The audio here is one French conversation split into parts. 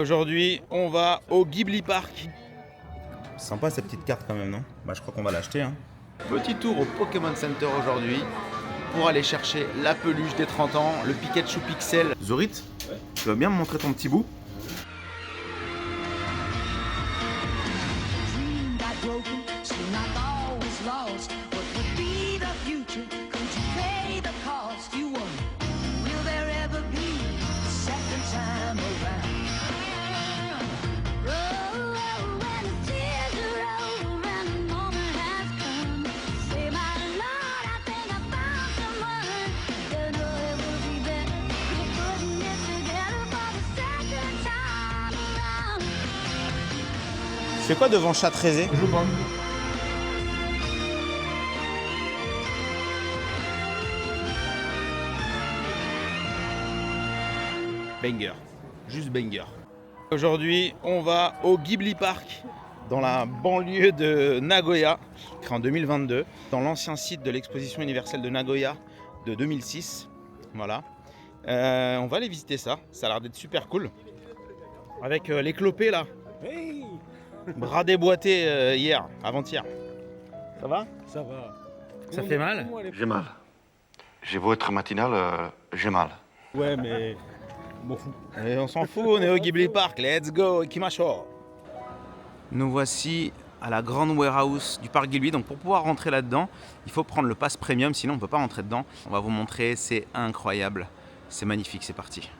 Aujourd'hui, on va au Ghibli Park. Sympa cette petite carte quand même, non? Bah je crois qu'on va l'acheter. Hein. Petit tour au Pokémon Center aujourd'hui pour aller chercher la peluche des 30 ans, le Pikachu Pixel. Zorit, ouais. Tu vas bien me montrer ton petit bout? Tu fais quoi devant Chat-Rézé? Je bande. Banger, juste banger. Aujourd'hui, on va au Ghibli Park, dans la banlieue de Nagoya, créé en 2022, dans l'ancien site de l'exposition universelle de Nagoya de 2006. Voilà. On va aller visiter ça, ça a l'air d'être super cool. Avec les clopés là. Hey, bras déboîtés hier, avant-hier. Ça va? ça va. Ça fait mal? J'ai mal. J'ai beau être matinal, j'ai mal. Ouais, mais m'en fous. Et on s'en fout, on est au Ghibli Park, let's go, Ikimashou. Nous voici à la grande warehouse du parc Ghibli. Donc pour pouvoir rentrer là-dedans, il faut prendre le pass premium, sinon on ne peut pas rentrer dedans. On va vous montrer, c'est incroyable. C'est magnifique, c'est parti.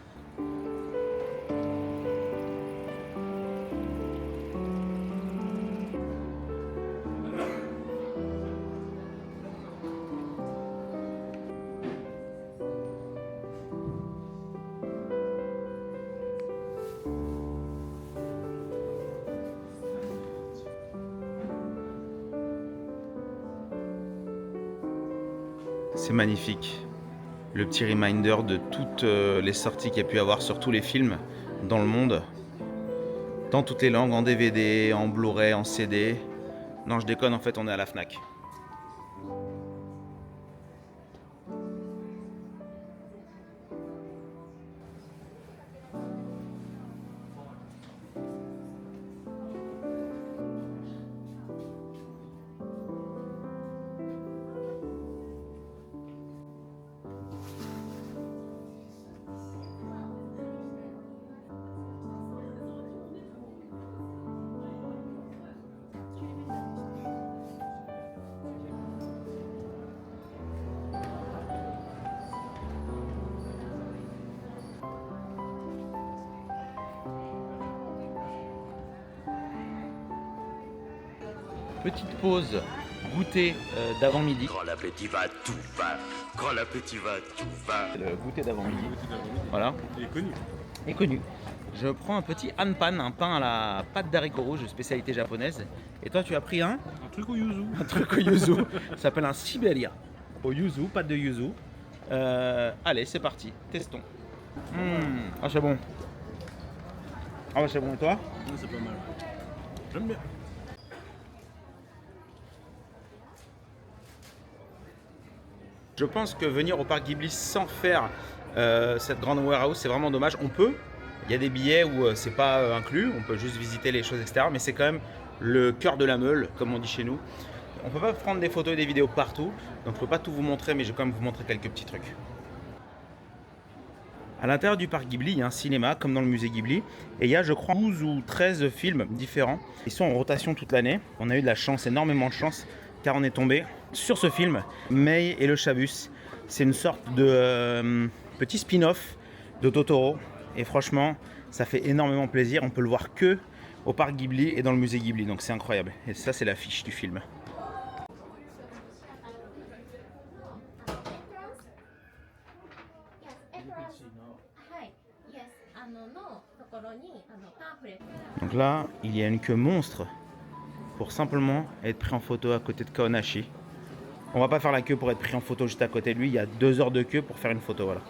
C'est magnifique. Le petit reminder de toutes les sorties qu'il y a pu avoir sur tous les films dans le monde. Dans toutes les langues, en DVD, en Blu-ray, en CD. Non, je déconne, en fait, on est à la Fnac. Petite pause goûter d'avant-midi. Quand l'appétit va, tout va. Quand l'appétit va, tout va. Le goûter d'avant-midi. Voilà. Il est connu. Est connu. Je prends un petit hanpan, un pain à la pâte d'haricots rouges, spécialité japonaise. Et toi, tu as pris un truc au yuzu. Un truc au yuzu. Ça s'appelle un Siberia. Au yuzu, pâte de yuzu. Allez, c'est parti. Testons. Ah, c'est bon. Ah, c'est bon. Et toi? Ouais, c'est pas mal. J'aime bien. Je pense que venir au parc Ghibli sans faire cette grande warehouse, c'est vraiment dommage. On peut, il y a des billets où c'est pas inclus, on peut juste visiter les choses, etc. Mais c'est quand même le cœur de la meule, comme on dit chez nous. On peut pas prendre des photos et des vidéos partout, donc je peux pas tout vous montrer, mais je vais quand même vous montrer quelques petits trucs. À l'intérieur du parc Ghibli, il y a un cinéma, comme dans le musée Ghibli. Et il y a, je crois, 12 ou 13 films différents. Ils sont en rotation toute l'année. On a eu de la chance, énormément de chance, car on est tombé sur ce film, Mei et le Chabus. C'est une sorte de petit spin-off de Totoro. Et franchement, ça fait énormément plaisir. On peut le voir que au parc Ghibli et dans le musée Ghibli. Donc c'est incroyable. Et ça, c'est l'affiche du film. Donc là, il y a une queue monstre pour simplement être pris en photo à côté de Kaonashi. On va pas faire la queue pour être pris en photo juste à côté de lui. Il y a 2 heures de queue pour faire une photo, voilà.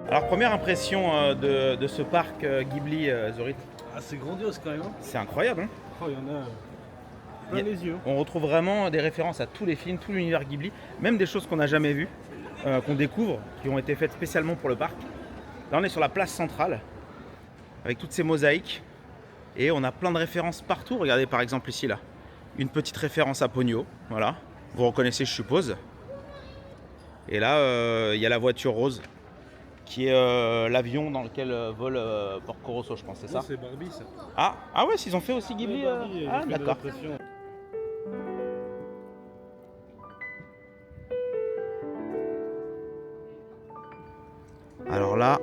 Alors, première impression de ce parc Ghibli, Zorit. Ah, c'est grandiose quand même. Hein. C'est incroyable, hein. Oh, il y en a plein les yeux. On retrouve vraiment des références à tous les films, tout l'univers Ghibli, même des choses qu'on n'a jamais vues, qu'on découvre, qui ont été faites spécialement pour le parc. Là, on est sur la place centrale, avec toutes ces mosaïques, et on a plein de références partout. Regardez par exemple ici, là, une petite référence à Ponyo, voilà. Vous reconnaissez, je suppose. Et là, il y a la voiture rose, qui est l'avion dans lequel vole Porco Rosso, je pense, c'est ça? C'est Barbie, ça. Ah ouais, ils ont fait aussi Ghibli. Barbie, Ah, d'accord. Alors là,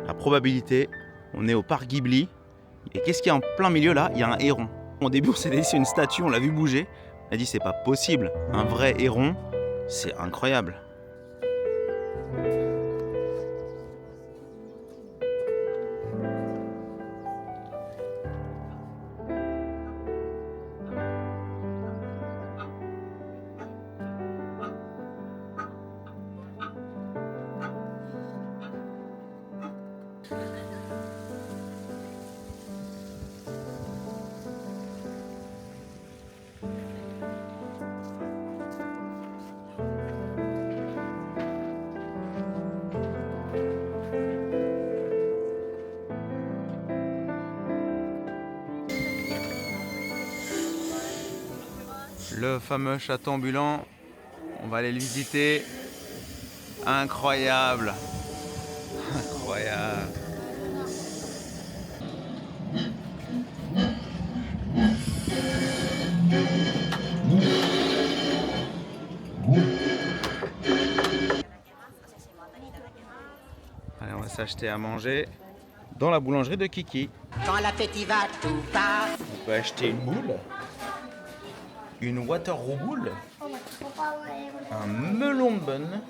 la probabilité, on est au parc Ghibli. Et qu'est-ce qu'il y a en plein milieu là? Il y a un héron. Au début, on s'est dit c'est une statue, on l'a vu bouger. On a dit c'est pas possible. Un vrai héron, c'est incroyable. Le fameux château ambulant, on va aller le visiter. Incroyable. Incroyable. Allez, on va s'acheter à manger dans la boulangerie de Kiki. Quand l'appétit va, tout va. On peut acheter une boule, une water boule, un melon de bonne,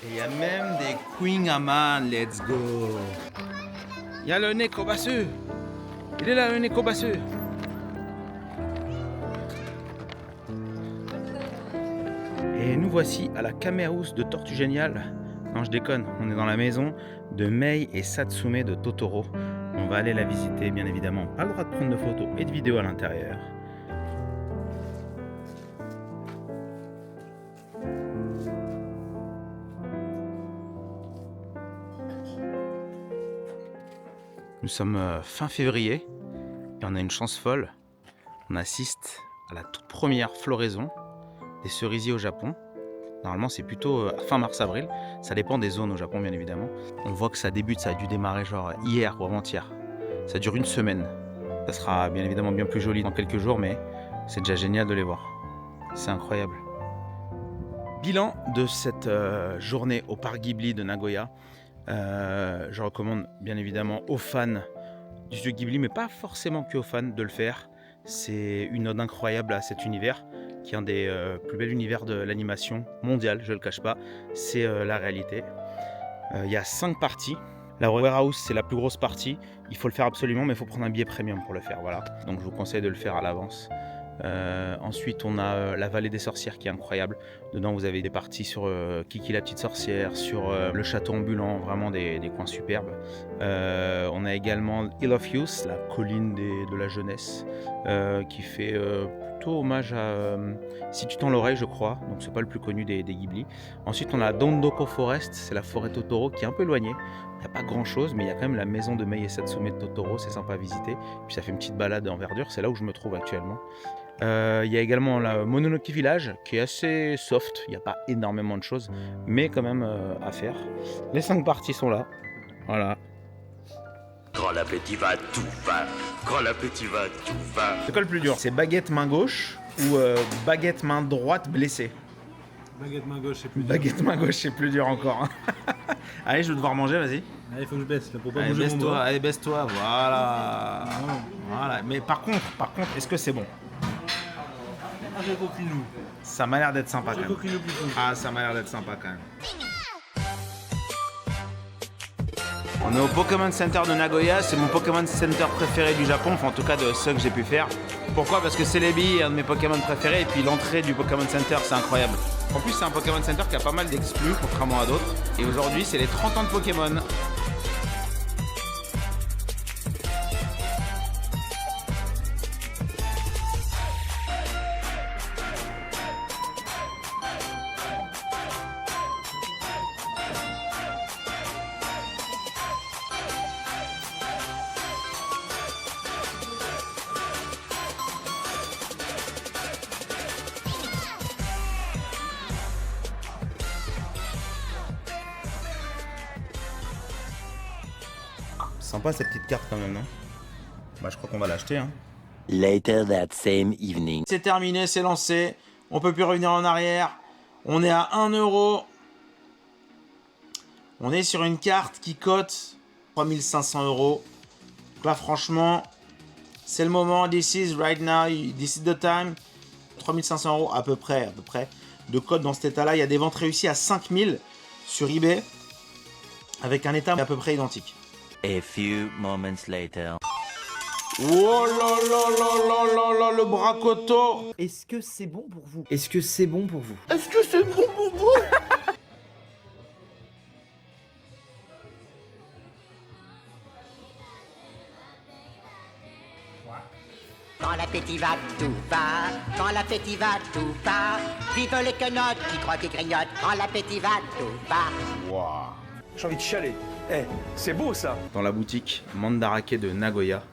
et il y a même des Queen Amman, let's go. Il y a le Neko Basu. Il est là le Neko Basu. Et nous voici à la Kamehouse de Tortue Géniale. Non, je déconne, on est dans la maison de Mei et Satsume de Totoro. On va aller la visiter, bien évidemment. Pas le droit de prendre de photos et de vidéos à l'intérieur. Nous sommes fin février et on a une chance folle. On assiste à la toute première floraison des cerisiers au Japon. Normalement, c'est plutôt fin mars-avril. Ça dépend des zones au Japon, bien évidemment. On voit que ça débute, ça a dû démarrer genre hier ou avant-hier. Ça dure une semaine. Ça sera bien évidemment bien plus joli dans quelques jours, mais c'est déjà génial de les voir. C'est incroyable. Bilan de cette journée au parc Ghibli de Nagoya. Je recommande bien évidemment aux fans du studio Ghibli, mais pas forcément que aux fans, de le faire. C'est une ode incroyable à cet univers, qui est un des plus bels univers de l'animation mondiale, je ne le cache pas. C'est la réalité. Il y a 5 parties. La Warehouse, c'est la plus grosse partie. Il faut le faire absolument, mais il faut prendre un billet premium pour le faire. Voilà. Donc je vous conseille de le faire à l'avance. Ensuite, on a la vallée des sorcières qui est incroyable. Dedans, vous avez des parties sur Kiki la petite sorcière, sur le château ambulant, vraiment des coins superbes. On a également Hill of Youth, la colline de la jeunesse, qui fait plutôt hommage à Si tu tends l'oreille, je crois. Donc, c'est pas le plus connu des Ghibli. Ensuite, on a Dondoko Forest, c'est la forêt Totoro qui est un peu éloignée. Il n'y a pas grand chose, mais il y a quand même la maison de Mei et Satsume de Totoro, c'est sympa à visiter. Puis ça fait une petite balade en verdure, c'est là où je me trouve actuellement. Il y a également la Mononoke Village qui est assez soft, il n'y a pas énormément de choses, mais quand même à faire. Les 5 parties sont là, voilà. Quand l'appétit va, tout va. Quand l'appétit va, tout va. C'est quoi le plus dur? C'est baguette main gauche ou baguette main droite blessée? Baguette main gauche, c'est plus dur. Baguette main gauche, c'est plus dur encore. Allez, je vais devoir manger, vas-y. Allez, il faut que je baisse, là, pour pas Allez, bouger mon baisse-toi, bras. allez, baisse-toi, voilà. Non. Voilà. Mais par contre, est-ce que c'est bon? Ah, j'ai coquinou. Ça m'a l'air d'être sympa quand J'ai même. coquinou plutôt. Ah, ça m'a l'air d'être sympa quand même. On est au Pokémon Center de Nagoya, c'est mon Pokémon Center préféré du Japon, enfin en tout cas de ceux que j'ai pu faire. Pourquoi? Parce que Celebi est un de mes Pokémon préférés et puis l'entrée du Pokémon Center, c'est incroyable. En plus, c'est un Pokémon Center qui a pas mal d'exclus, contrairement à d'autres. Et aujourd'hui, c'est les 30 ans de Pokémon. Sympa cette petite carte quand même, non? Bah je crois qu'on va l'acheter, hein. Later that same evening. C'est terminé, c'est lancé. On peut plus revenir en arrière. On est à 1 €. On est sur une carte qui cote 3500 €. Donc là franchement, c'est le moment. This is right now, this is the time. 3500 € à peu près, de cote dans cet état-là. Il y a des ventes réussies à 5000 sur eBay avec un état à peu près identique. A few moments later. Oh là là là là là là, le bracoto. Est-ce que c'est bon pour vous? Est-ce que c'est bon pour vous? Est-ce que c'est bon pour vous? Quand l'appétit va, tout va. Quand l'appétit va, tout va. Vive les quenottes qui croient qu'ils grignotent. Quand l'appétit va, tout va. Waouh. J'ai envie de chialer. Eh, c'est beau ça. Dans la boutique Mandarake de Nagoya.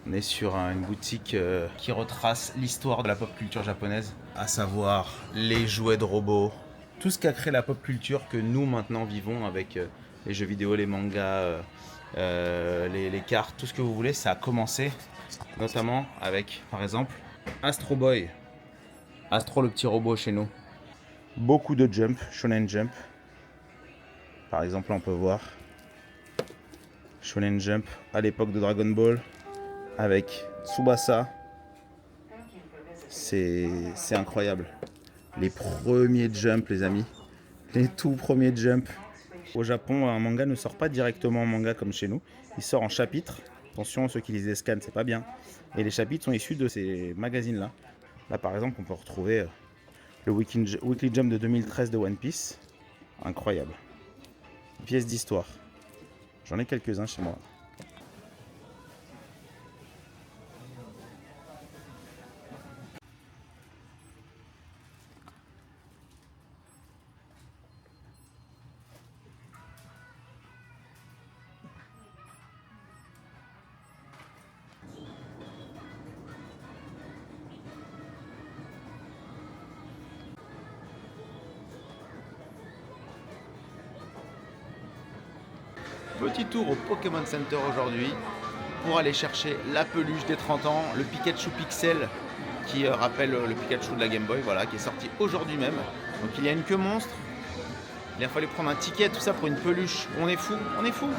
On est sur une boutique qui retrace l'histoire de la pop culture japonaise, à savoir les jouets de robots, tout ce qui a créé la pop culture que nous maintenant vivons avec les jeux vidéo, les mangas, les cartes, tout ce que vous voulez. Ça a commencé notamment avec, par exemple, Astro Boy. Astro, le petit robot chez nous. Beaucoup de Jump, Shonen Jump. Par exemple, là, on peut voir Shonen Jump à l'époque de Dragon Ball avec Tsubasa. C'est incroyable. Les premiers Jump, les amis. Les tout premiers Jump. Au Japon, un manga ne sort pas directement en manga comme chez nous. Il sort en chapitres. Attention, ceux qui lisent les scans, c'est pas bien. Et les chapitres sont issus de ces magazines-là. Là, par exemple, on peut retrouver le Weekly Jump de 2013 de One Piece. Incroyable. Pièce d'histoire. J'en ai quelques-uns chez moi. Petit tour au Pokémon Center aujourd'hui pour aller chercher la peluche des 30 ans, le Pikachu Pixel qui rappelle le Pikachu de la Game Boy, voilà, qui est sorti aujourd'hui même. Donc il y a une queue monstre, il a fallu prendre un ticket, tout ça pour une peluche. On est fou, on est fou.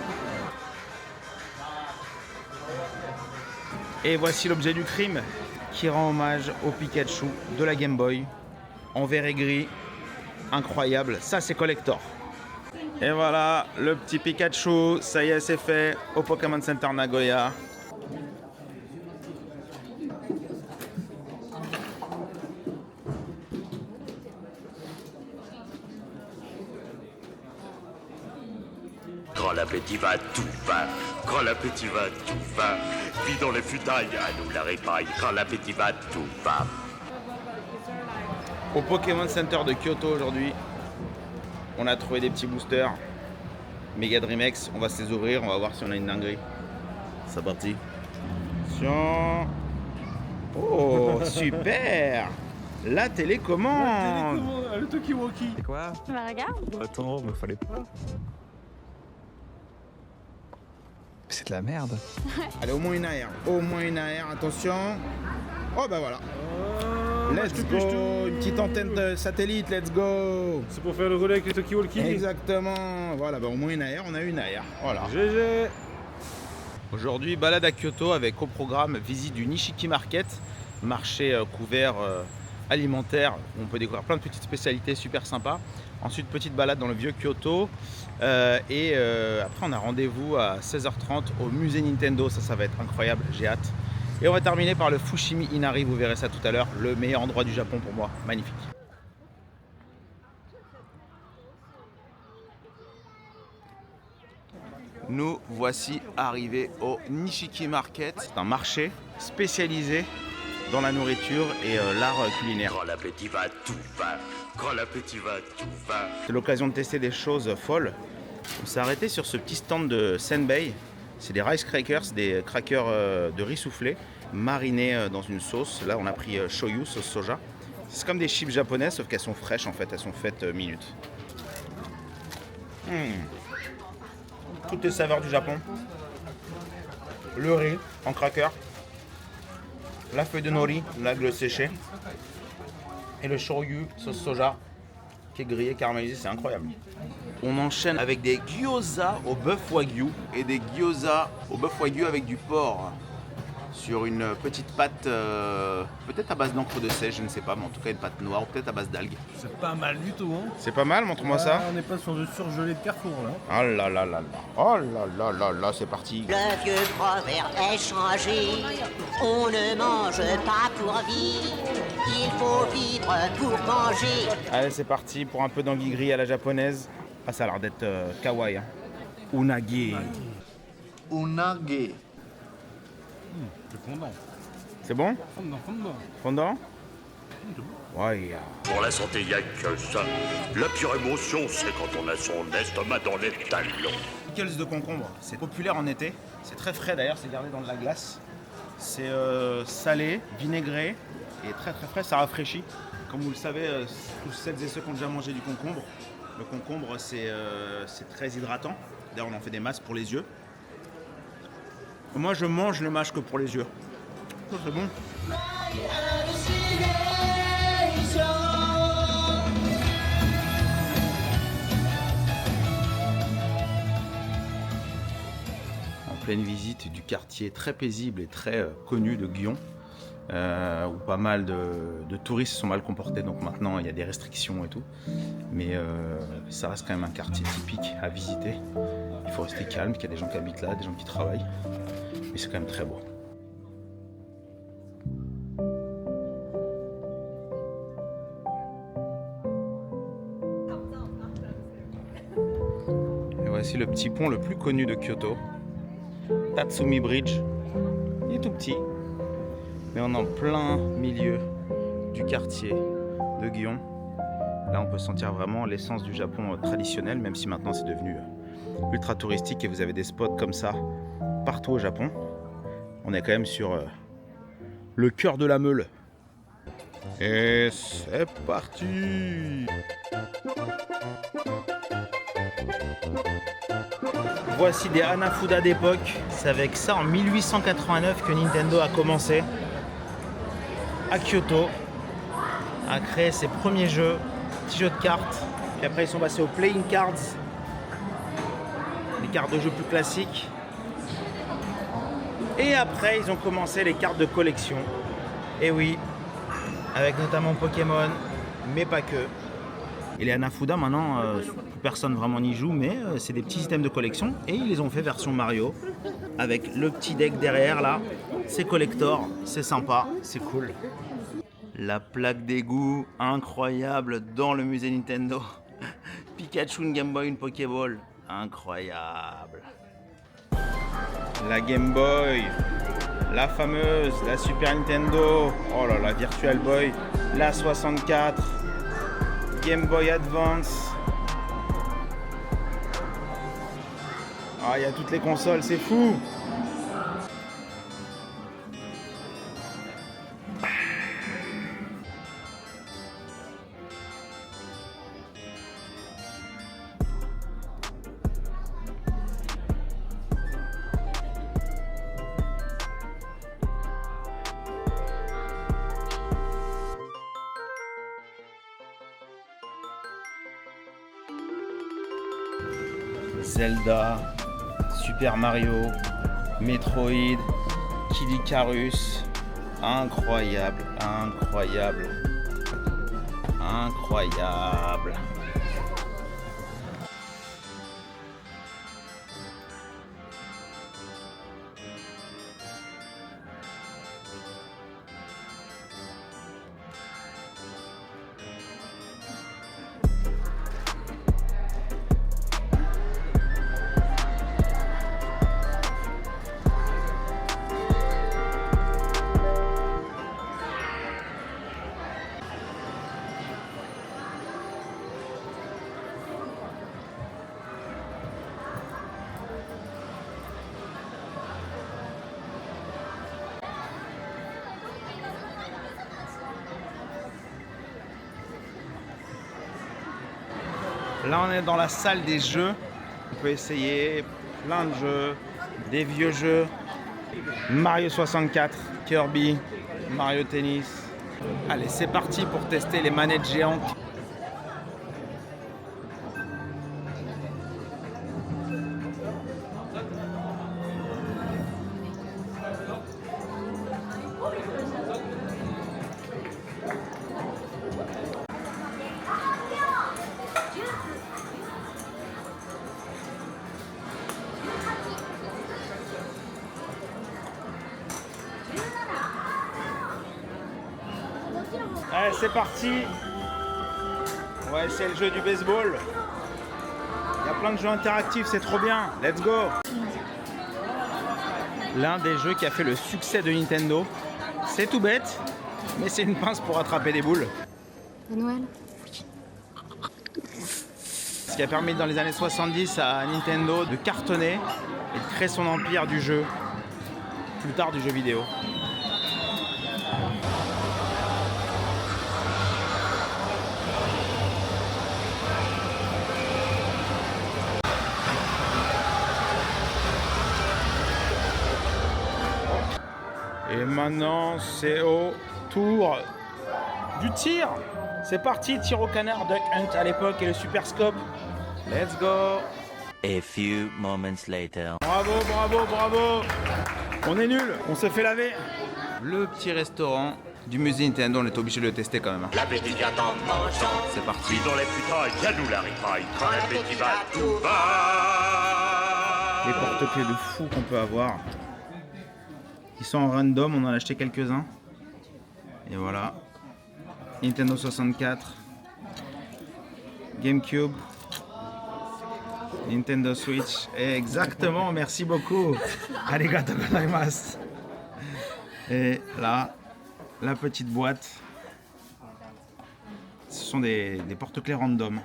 Et voici l'objet du crime qui rend hommage au Pikachu de la Game Boy en vert et gris. Incroyable, ça c'est collector. Et voilà, le petit Pikachu, ça y est, c'est fait au Pokémon Center Nagoya. Quand l'appétit va, tout va. Quand l'appétit va, tout va. Vis dans les futailles, à nous la répaille. Quand l'appétit va, tout va. Au Pokémon Center de Kyoto aujourd'hui, on a trouvé des petits boosters Mega Dream X. On va se les ouvrir, on va voir si on a une dinguerie. C'est parti. Attention. Oh, super. La télécommande. Le Tokiwoki. C'est quoi? Bah regarde. Attends, me fallait pas. C'est de la merde. Allez, au moins une AR. Au moins une AR, attention. Oh bah voilà. Let's go. Une petite antenne de satellite, let's go. C'est pour faire le relais avec les Tokiwoki. Exactement. Voilà, bah au moins une AR, on a une AR. Voilà. GG. Aujourd'hui, balade à Kyoto avec au programme visite du Nishiki Market, marché couvert alimentaire où on peut découvrir plein de petites spécialités super sympas. Ensuite, petite balade dans le vieux Kyoto. Après, on a rendez-vous à 16h30 au musée Nintendo. Ça va être incroyable, j'ai hâte. Et on va terminer par le Fushimi Inari, vous verrez ça tout à l'heure, le meilleur endroit du Japon pour moi, magnifique. Nous voici arrivés au Nishiki Market. C'est un marché spécialisé dans la nourriture et l'art culinaire. Quand l'appétit va, tout va. Quand l'appétit va, tout va. C'est l'occasion de tester des choses folles. On s'est arrêté sur ce petit stand de Senbei. C'est des rice crackers, des crackers de riz soufflé, marinés dans une sauce. Là, on a pris shoyu, sauce soja. C'est comme des chips japonaises, sauf qu'elles sont fraîches en fait. Elles sont faites minutes. Toutes les saveurs du Japon. Le riz en cracker. La feuille de nori, l'algue séchée. Et le shoyu, sauce soja, qui est grillé, caramélisé, c'est incroyable. On enchaîne avec des gyoza au bœuf wagyu et des gyoza au bœuf wagyu avec du porc. Sur une petite pâte, peut-être à base d'encre de seiche, je ne sais pas, mais en tout cas une pâte noire, ou peut-être à base d'algues. C'est pas mal du tout, hein. C'est pas mal, montre-moi ça. On n'est pas sur du surgelé de Carrefour, là. Oh là là là là, oh là là là là, c'est parti. Le vieux proverbe est changé. On ne mange pas pour vivre. Il faut vivre pour manger. Allez, c'est parti pour un peu d'anguille grillée à la japonaise. Ah, ça a l'air d'être kawaii. Hein. Unagi. Unagi. C'est fondant. C'est bon? Fondant. Fondant? Ouais. Pour la santé, y a que ça. La pire émotion, c'est quand on a son estomac dans les talons. Pickles de concombre, c'est populaire en été. C'est très frais d'ailleurs, c'est gardé dans de la glace. C'est salé, vinaigré et très très frais, ça rafraîchit. Comme vous le savez, tous celles et ceux qui ont déjà mangé du concombre, le concombre c'est très hydratant. D'ailleurs on en fait des masques pour les yeux. Moi je mange les masques pour les yeux. Ça c'est bon. En pleine visite du quartier très paisible et très connu de Gion, où pas mal de touristes se sont mal comportés, donc maintenant il y a des restrictions et tout. Mais ça reste quand même un quartier typique à visiter. Il faut rester calme, qu'il y a des gens qui habitent là, des gens qui travaillent. Mais c'est quand même très beau. Et voici le petit pont le plus connu de Kyoto. Tatsumi Bridge. Il est tout petit, mais on est en plein milieu du quartier de Gion. Là, on peut sentir vraiment l'essence du Japon traditionnel, même si maintenant c'est devenu ultra touristique et vous avez des spots comme ça partout au Japon. On est quand même sur le cœur de la meule. Et c'est parti! Voici des Hanafuda d'époque. C'est avec ça en 1889 que Nintendo a commencé à Kyoto à créer ses premiers jeux, petits jeux de cartes. Puis après ils sont passés aux playing cards, les cartes de jeux plus classiques. Et après ils ont commencé les cartes de collection. Et oui, avec notamment Pokémon, mais pas que. Et les Hanafuda maintenant, plus personne vraiment n'y joue, mais c'est des petits systèmes de collection. Et ils les ont fait version Mario, avec le petit deck derrière là. C'est collector, c'est sympa, c'est cool. La plaque d'égout incroyable dans le musée Nintendo. Pikachu, une Game Boy, une Pokéball. Incroyable. La Game Boy, la fameuse, la Super Nintendo. Oh là là, Virtual Boy, la 64. Game Boy Advance. Ah, il y a toutes les consoles, c'est fou. Zelda, Super Mario, Metroid, Kid Icarus, incroyable, incroyable, incroyable. Là, on est dans la salle des jeux. On peut essayer plein de jeux, des vieux jeux. Mario 64, Kirby, Mario Tennis. Allez, c'est parti pour tester les manettes géantes. Allez, c'est parti. On va essayer le jeu du baseball. Il y a plein de jeux interactifs, c'est trop bien. Let's go. L'un des jeux qui a fait le succès de Nintendo. C'est tout bête, mais c'est une pince pour attraper des boules. Noël. Ce qui a permis dans les années 70 à Nintendo de cartonner et de créer son empire du jeu. Plus tard du jeu vidéo. Et maintenant, c'est au tour du tir. C'est parti, tir au canard, Duck Hunt à l'époque et le Super Scope. Let's go. A few moments later. Bravo, bravo, bravo. On est nul, on se fait laver. Le petit restaurant du musée Nintendo, on est obligé de le tester quand même. L'appétit vient en mangeant. C'est parti. Puis dans les futailles, y'a nous la ripaille. Quand l'appétit va, tout va. Les porte-clés de fou qu'on peut avoir. Ils sont en random, on en a acheté quelques-uns. Et voilà. Nintendo 64. GameCube. Nintendo Switch. Exactement, merci beaucoup. Arigato gozaimasu. Et là, la petite boîte. Ce sont des porte-clés random.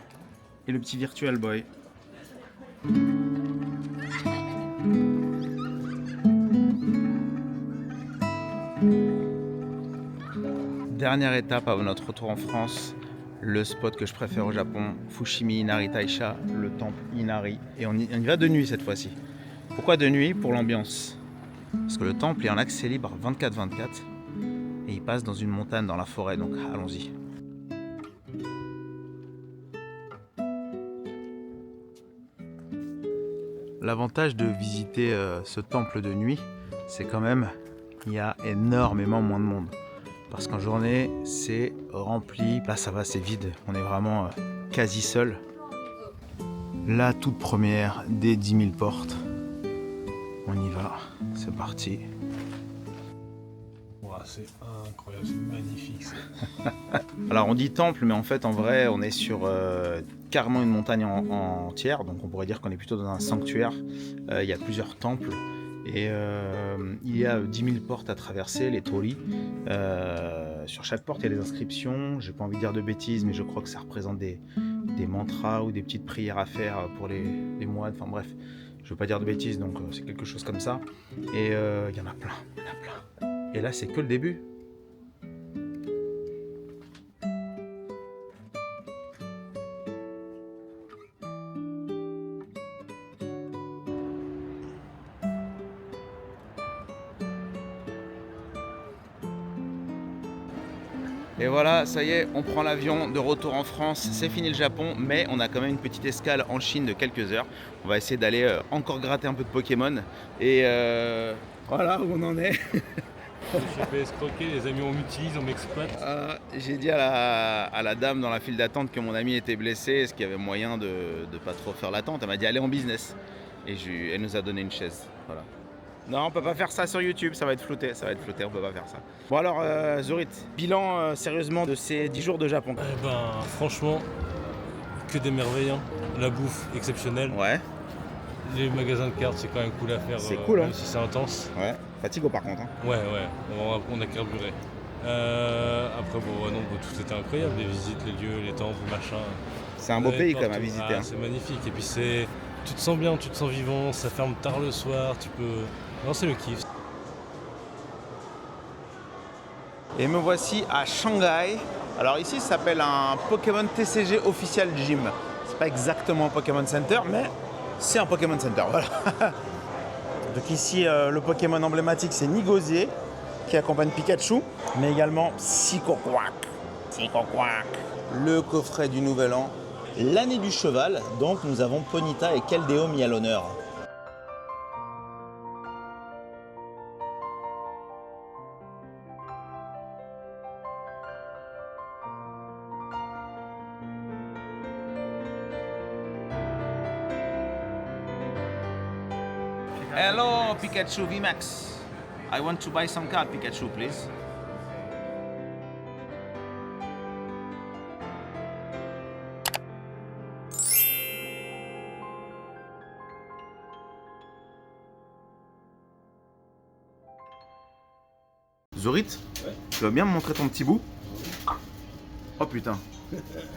Et le petit Virtual Boy. Dernière étape avant notre retour en France, le spot que je préfère au Japon, Fushimi Inari Taisha, le temple Inari. Et on y va de nuit cette fois-ci. Pourquoi de nuit? Pour l'ambiance. Parce que le temple est en accès libre 24/24 et il passe dans une montagne dans la forêt, donc allons-y. L'avantage de visiter ce temple de nuit, c'est quand même qu'il y a énormément moins de monde. Parce qu'en journée, c'est rempli. Là, ça va, c'est vide. On est vraiment quasi seul. La toute première des 10 000 portes. On y va. C'est parti. Wow, c'est incroyable, c'est magnifique. Alors, on dit temple, mais en fait, en vrai, on est sur carrément une montagne entière. Donc, on pourrait dire qu'on est plutôt dans un sanctuaire. Il y a plusieurs temples. Et il y a 10 000 portes à traverser, les torii. Sur chaque porte, il y a des inscriptions. J'ai pas envie de dire de bêtises, mais je crois que ça représente des mantras ou des petites prières à faire pour les moines. Enfin bref, je veux pas dire de bêtises, donc c'est quelque chose comme ça. Et il y en a plein, il y en a plein. Et là, c'est que le début. Et voilà, ça y est, on prend l'avion de retour en France. C'est fini le Japon, mais on a quand même une petite escale en Chine de quelques heures. On va essayer d'aller encore gratter un peu de Pokémon. Et voilà où on en est. Je suis fait escroquer, les amis on m'utilise, on m'exploite. J'ai dit à la dame dans la file d'attente que mon ami était blessé, est-ce qu'il y avait moyen de pas trop faire l'attente. Elle m'a dit allez en business. Et elle nous a donné une chaise. Voilà. Non, on peut pas faire ça sur YouTube, ça va être flouté, on peut pas faire ça. Bon alors, Zorit, bilan sérieusement de ces 10 jours de Japon. Eh ben, franchement, que des merveilles, hein. La bouffe exceptionnelle. Ouais. Les magasins de cartes, c'est quand même cool à faire. C'est cool, même hein. si c'est intense. Ouais, fatigo par contre. Hein. Ouais, on a carburé. Après, tout était incroyable, les visites, les lieux, les temples, machin. C'est un beau pays quand même à visiter. Hein. C'est magnifique, et puis tu te sens bien, tu te sens vivant, ça ferme tard le soir, tu peux... Non, c'est le kiff. Et me voici à Shanghai. Alors ici, ça s'appelle un Pokémon TCG Official Gym. pas exactement un Pokémon Center, mais c'est un Pokémon Center, voilà. Donc ici, le Pokémon emblématique, c'est Nigosier, qui accompagne Pikachu, mais également Psychoquack. Psychoquack. Le coffret du Nouvel An, l'année du cheval, donc nous avons Ponyta et Keldeo mis à l'honneur. Hello, Pikachu VMAX. I want to buy some card, Pikachu, please. Zorit, tu vas bien me montrer ton petit bout? Oh putain.